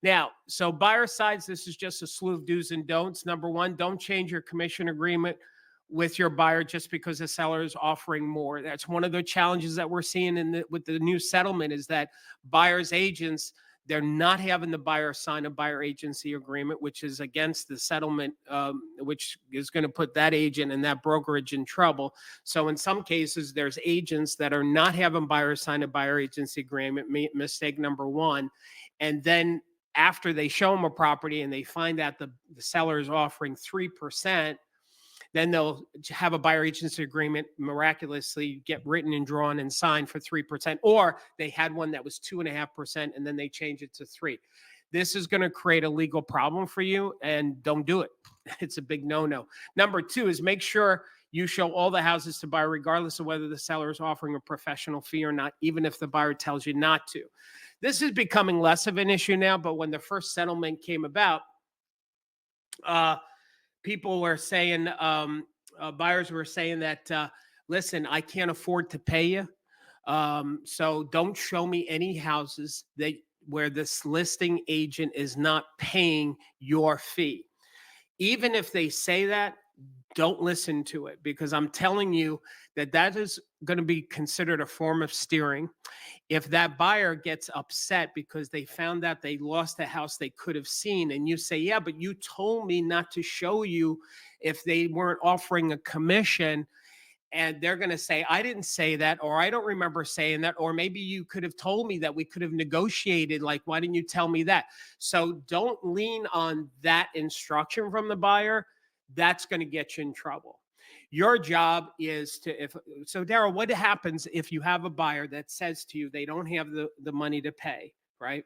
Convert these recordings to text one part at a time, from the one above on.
Now, so buyer sides, this is just a slew of do's and don'ts. Number one, don't change your commission agreement with your buyer just because the seller is offering more. That's one of the challenges that we're seeing with the new settlement is that buyers agents, they're not having the buyer sign a buyer agency agreement, which is against the settlement, which is going to put that agent and that brokerage in trouble. So in some cases, there's agents that are not having buyers sign a buyer agency agreement, mistake number one. And then after they show them a property and they find out the seller is offering 3%, then they'll have a buyer agency agreement miraculously get written and drawn and signed for 3%, or they had one that was 2.5% and then they change it to 3. This is going to create a legal problem for you, and don't do it. It's a big no-no. Number two is make sure you show all the houses to buyer, regardless of whether the seller is offering a professional fee or not, even if the buyer tells you not to. This is becoming less of an issue now, but when the first settlement came about, people were saying, buyers were saying that, listen, I can't afford to pay you. So don't show me any houses where this listing agent is not paying your fee. Even if they say that, don't listen to it, because I'm telling you that is going to be considered a form of steering. If that buyer gets upset because they found out they lost a house they could have seen, and you say, yeah, but you told me not to show you if they weren't offering a commission, and they're going to say, I didn't say that, or I don't remember saying that, or maybe you could have told me that we could have negotiated. Like, why didn't you tell me that? So don't lean on that instruction from the buyer. That's going to get you in trouble. Your job is so Darryl, what happens if you have a buyer that says to you they don't have the money to pay, right?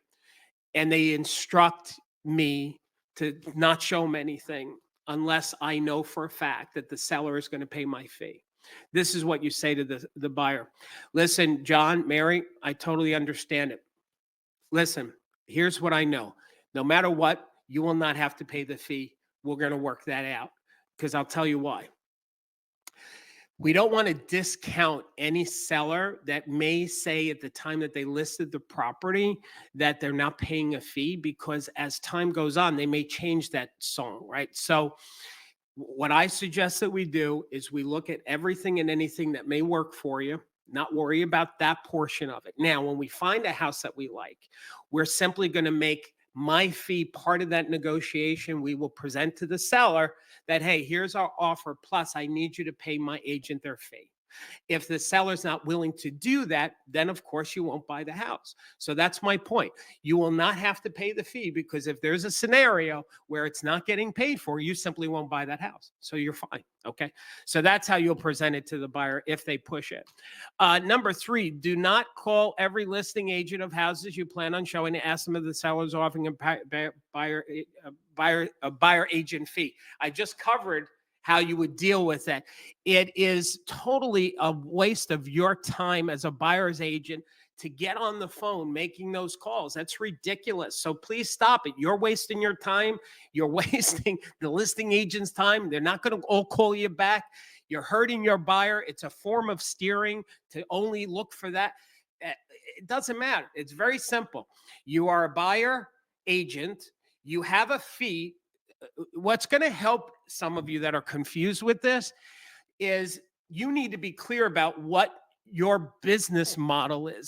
And they instruct me to not show them anything unless I know for a fact that the seller is going to pay my fee. This is what you say to the buyer. Listen, John, Mary, I totally understand it. Listen, here's what I know. No matter what, you will not have to pay the fee. We're going to work that out, because I'll tell you why. We don't want to discount any seller that may say at the time that they listed the property that they're not paying a fee, because as time goes on, they may change that song, right? So what I suggest that we do is we look at everything and anything that may work for you, not worry about that portion of it. Now, when we find a house that we like, we're simply going to make my fee part of that negotiation. We will present to the seller that, hey, here's our offer, plus I need you to pay my agent their fee. If the seller's not willing to do that, then of course you won't buy the house. So that's my point. You will not have to pay the fee, because if there's a scenario where it's not getting paid for, you simply won't buy that house. So you're fine. Okay. So that's how you'll present it to the buyer if they push it. Number three, do not call every listing agent of houses you plan on showing to ask them if the seller's offering a buyer agent fee. I just covered how you would deal with that. It is totally a waste of your time as a buyer's agent to get on the phone making those calls. That's ridiculous. So please stop it. You're wasting your time. You're wasting the listing agent's time. They're not going to all call you back. You're hurting your buyer. It's a form of steering to only look for that. It doesn't matter. It's very simple. You are a buyer agent. You have a fee. What's going to help some of you that are confused with this is you need to be clear about what your business model is.